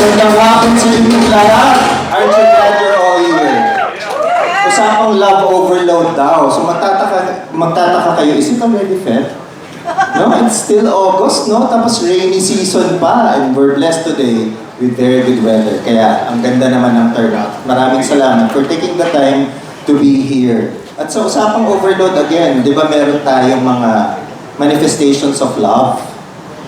Magandang hapon sa inyong lahat. Aren't you glad you're all here? Usapang love overload daw. So magtataka kayo, is it already Feb? No, it's still August, no? Tapos rainy season pa. And we're blessed today with very good weather. Kaya ang ganda naman ng turnout. Maraming salamat for taking the time to be here. At sa usapang overload again, di ba meron tayong mga manifestations of love?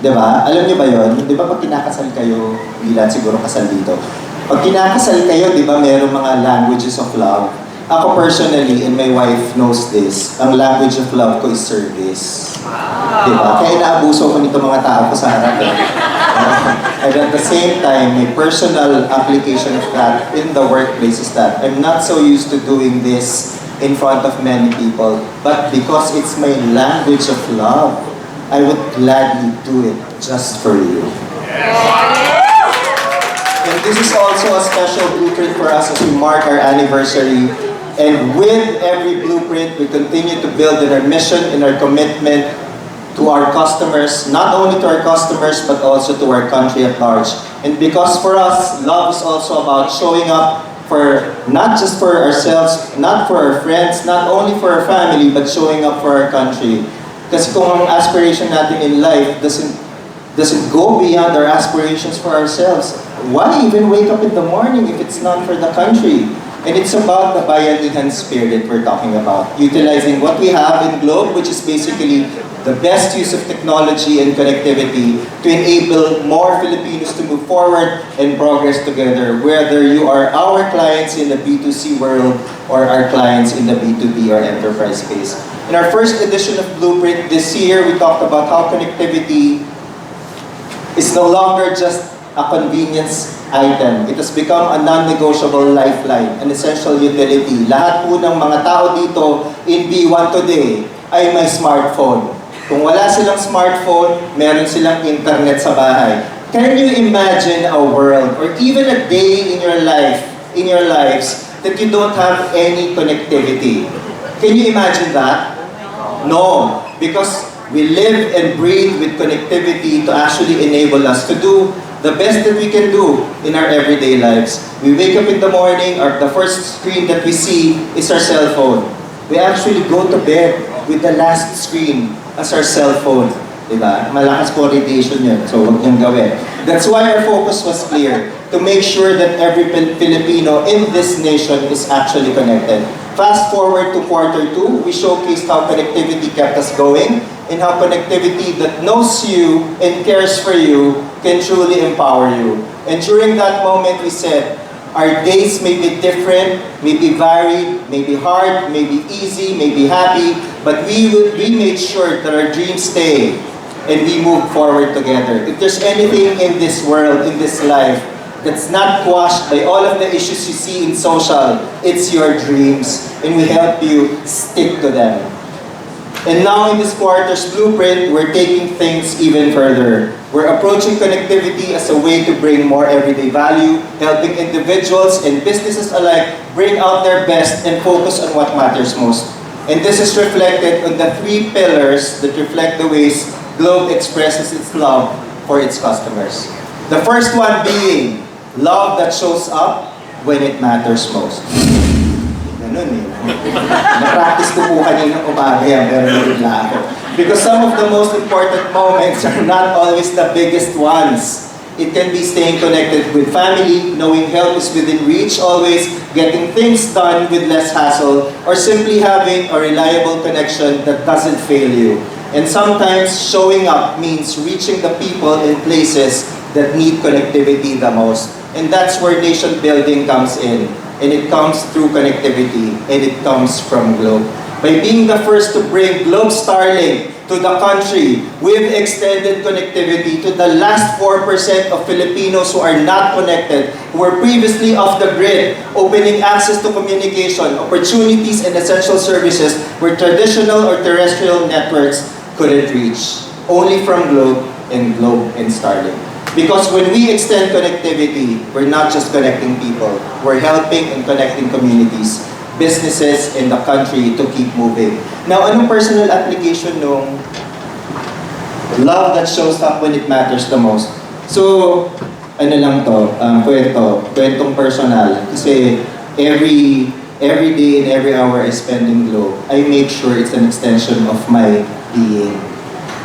Diba? Alam niyo ba yon? Di ba pag kinakasal kayo, hindi lahat siguro kasal dito. Pag kinakasal kayo, di ba merong mga languages of love? Ako personally, and my wife knows this, ang language of love ko is service. Diba? Kaya inaabuso ko nito mga tao ko sa harap. And at the same time, my personal application of that in the workplace is that I'm not so used to doing this in front of many people, but because it's my language of love, I would gladly do it just for you. And this is also a special blueprint for us as we mark our anniversary. And with every blueprint, we continue to build in our mission and our commitment to our customers, not only to our customers, but also to our country at large. And because for us, love is also about showing up for not just for ourselves, not for our friends, not only for our family, but showing up for our country. Kasi kung ang aspiration natin in life doesn't go beyond our aspirations for ourselves, why even wake up in the morning if it's not for the country? And it's about the bayanihan spirit we're talking about. Utilizing what we have in Globe, which is basically the best use of technology and connectivity to enable more Filipinos to move forward and progress together, whether you are our clients in the B2C world or our clients in the B2B or enterprise space. In our first edition of Blueprint this year, we talked about how connectivity is no longer just a convenience item. It has become a non-negotiable lifeline, an essential utility. Lahat po ng mga tao dito in B1 today ay may smartphone. Kung wala silang smartphone, meron silang internet sa bahay. Can you imagine a world or even a day in your lives that you don't have any connectivity? Can you imagine that? No, because we live and breathe with connectivity to actually enable us to do the best that we can do in our everyday lives. We wake up in the morning, the first screen that we see is our cell phone. We actually go to bed with the last screen as our cell phone. Diba? Malakas po radiation yun, so huwag niyong gawin. That's why our focus was clear, to make sure that every Filipino in this nation is actually connected. Fast forward to Q2, we showcased how connectivity kept us going and how connectivity that knows you and cares for you can truly empower you. And during that moment, we said, our days may be different, may be varied, may be hard, may be easy, may be happy, but we made sure that our dreams stay and we move forward together. If there's anything in this world, in this life, that's not quashed by all of the issues you see in social, it's your dreams, and we help you stick to them. And now in this quarter's blueprint, we're taking things even further. We're approaching connectivity as a way to bring more everyday value, helping individuals and businesses alike bring out their best and focus on what matters most. And this is reflected on the 3 pillars that reflect the ways Globe expresses its love for its customers. The first one being love that shows up when it matters most. Ganun eh. Na-practice ko po kaninang umaga yan, pero nabigla ako. Because some of the most important moments are not always the biggest ones. It can be staying connected with family, knowing help is within reach always, getting things done with less hassle, or simply having a reliable connection that doesn't fail you. And sometimes showing up means reaching the people and places that need connectivity the most. And that's where nation building comes in. And it comes through connectivity, and it comes from Globe. By being the first to bring Globe Starlink to the country, we've extended connectivity to the last 4% of Filipinos who are not connected, who were previously off the grid, opening access to communication, opportunities, and essential services where traditional or terrestrial networks couldn't reach. Only from Globe and Starlink. Because when we extend connectivity, we're not just connecting people, we're helping and connecting communities, businesses, and the country to keep moving. Now, anong personal application nung love that shows up when it matters the most? So, ano lang to, kwentong personal. Kasi every day and every hour I spend in Globe, I make sure it's an extension of my being.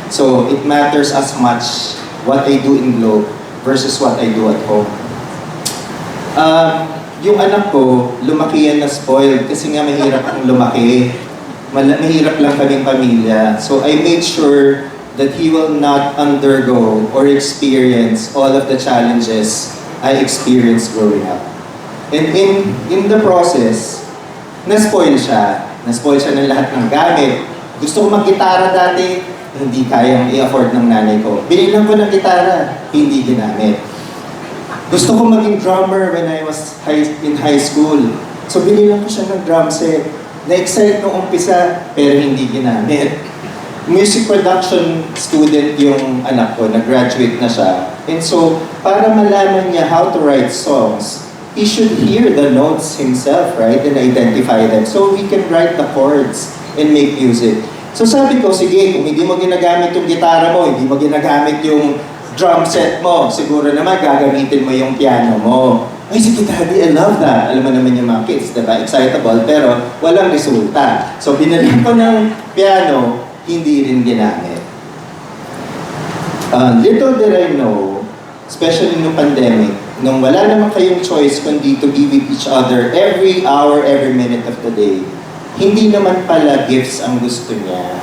So it matters as much what I do in Globe versus what I do at home. Yung anak ko, lumaki yan na spoiled kasi nga mahirap akong lumaki. Mahirap lang kaming pamilya. So I made sure that he will not undergo or experience all of the challenges I experienced growing up. And in the process, na-spoil siya. Na-spoil siya ng lahat ng gamit. Gusto ko mag-gitara dati, hindi kayang i-afford ng nanay ko. Binilang ko ng gitara, hindi ginamit. Gusto ko maging drummer when I was in high school. So binilang ko siya ng drum set. Na-excite nung umpisa, pero hindi ginamit. Music production student yung anak ko, nag-graduate na siya. And so, para malaman niya how to write songs, he should hear the notes himself, right? And identify them. So he can write the chords and make music. So sabi ko, sige, kung hindi mo ginagamit yung gitara mo, hindi mo ginagamit yung drum set mo, siguro naman gagamitin mo yung piano mo. Ay, sige daddy, I love that. Alam mo naman yung mga kids, diba? Excitable, pero walang resulta. So binalik ko ng piano, hindi rin ginamit. Little did I know, especially nung pandemic, nung wala naman kayong choice kundi to be with each other every hour, every minute of the day, hindi naman pala gifts ang gusto niya.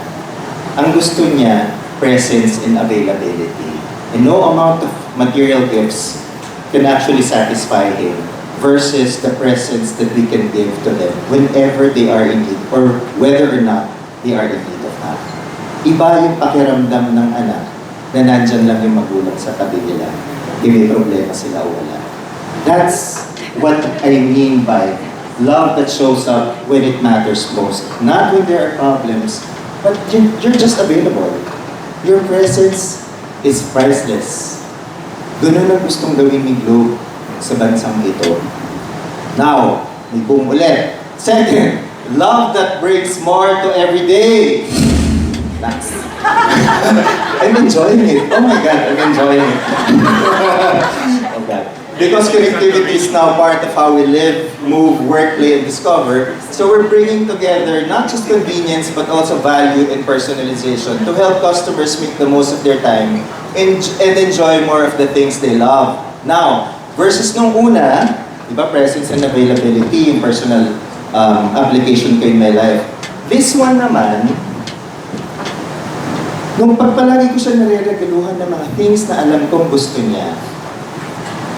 Ang gusto niya, presence and availability. And no amount of material gifts can actually satisfy him versus the presence that we can give to them whenever they are in need or whether or not they are in need of that. Iba yung pakiramdam ng anak na nandyan lang yung magulang sa tabi nila. May problema sila o wala. That's what I mean by love that shows up when it matters most. Not when there are problems, but you're just available. Your presence is priceless. Ganun ang gustong gawin ni Globe sa bansang ito. Now, may boom ulit. Second, love that brings more to every day. That's I'm enjoying it. Oh my God, I'm enjoying it. Oh God. Because connectivity is now part of how we live, move, work, play, and discover. So we're bringing together not just convenience, but also value and personalization to help customers make the most of their time and enjoy more of the things they love. Now, versus nung una, iba presence and availability, yung personal application ko in my life. This one naman, nung pagpalagi ko siya nare-regaluhan ng mga things na alam kong gusto niya,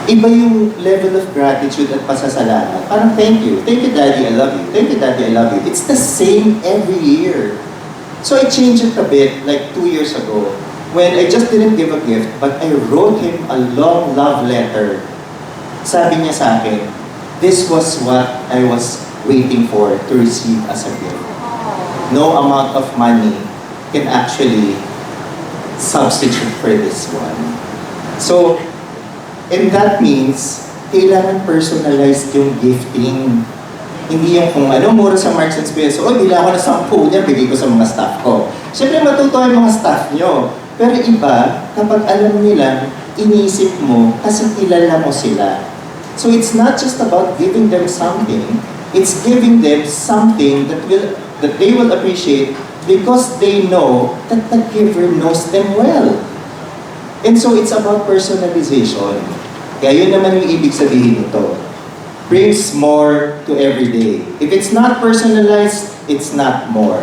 iba yung level of gratitude at pasasalamat. Parang thank you daddy, I love you. Thank you daddy, I love you. It's the same every year. So I changed it a bit, like 2 years ago, when I just didn't give a gift, but I wrote him a long love letter. Sabi niya sa akin, this was what I was waiting for to receive as a gift. No amount of money can actually substitute for this one. So, and that means, kailangan personalized yung gifting. Hindi yung kung ano, mura sa Marks and Spencer, oh, bila ako na 10 niya, bigay ko sa mga staff ko. Siyempre, matutuwa yung mga staff nyo. Pero iba, kapag alam nila, inisip mo, kasi kilala mo sila. So it's not just about giving them something, it's giving them something that they will appreciate because they know that the giver knows them well. And so it's about personalization. Kaya yun naman yung ibig sabihin nito. Brings more to every day. If it's not personalized, it's not more.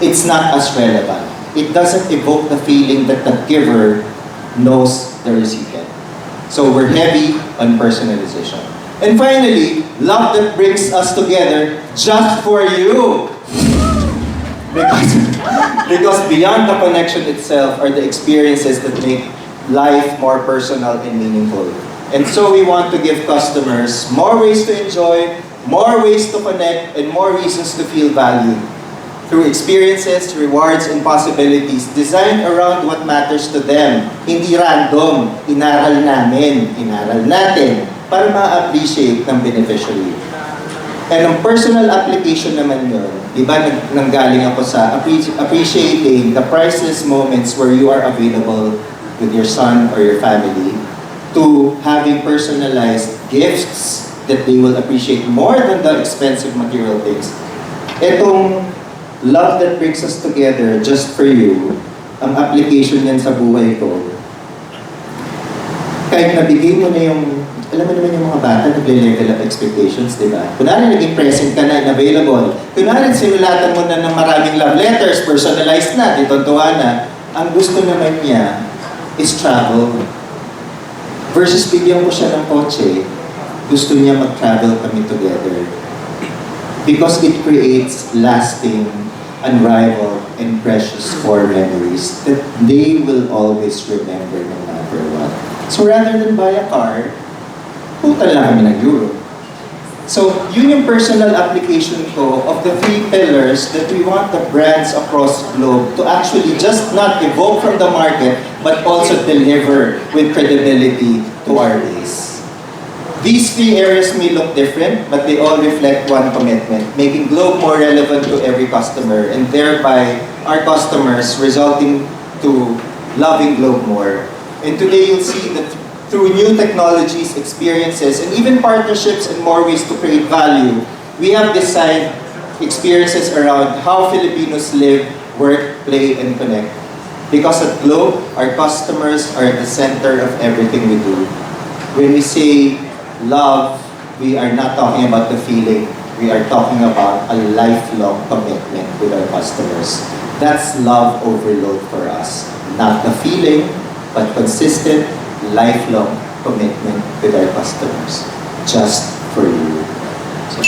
It's not as relevant. It doesn't evoke the feeling that the giver knows the recipient. So we're heavy on personalization. And finally, love that brings us together just for you. Because beyond the connection itself are the experiences that make life more personal and meaningful. And so we want to give customers more ways to enjoy, more ways to connect, and more reasons to feel valued. Through experiences, rewards, and possibilities designed around what matters to them. Hindi random, inaral natin para ma-appreciate ng beneficiary. And ang personal application naman yun, di ba nanggaling ako sa appreciating the priceless moments where you are available with your son or your family. to having personalized gifts that they will appreciate more than the expensive material things. Etong love that brings us together just for you, ang application yan sa buhay ko. Kahit nabigay mo na yung, alam mo naman yung mga bata, nagle-level up expectations, di ba? Kunwari naging present ka na and available. Kunwari sinulatan mo na ng maraming love letters, personalized na, ditontuwa na. Ang gusto naman niya is travel. Versus bigyan ko siya ng kotse, gusto niya mag-travel kami together. Because it creates lasting, unrivaled, and precious core memories that they will always remember no matter what. So rather than buy a car, putal lang kami ng Europe. So yun yung personal application ko of the 3 pillars that we want the brands across the globe to actually just not evoke from the market, but also deliver with credibility to our base. These 3 areas may look different, but they all reflect one commitment, making Globe more relevant to every customer, and thereby our customers resulting to loving Globe more. And today you'll see that through new technologies, experiences, and even partnerships and more ways to create value, we have designed experiences around how Filipinos live, work, play, and connect. Because at Globe, our customers are at the center of everything we do. When we say love, we are not talking about the feeling. We are talking about a lifelong commitment with our customers. That's love overload for us. Not the feeling, but consistent, lifelong commitment with our customers. Just for you. So,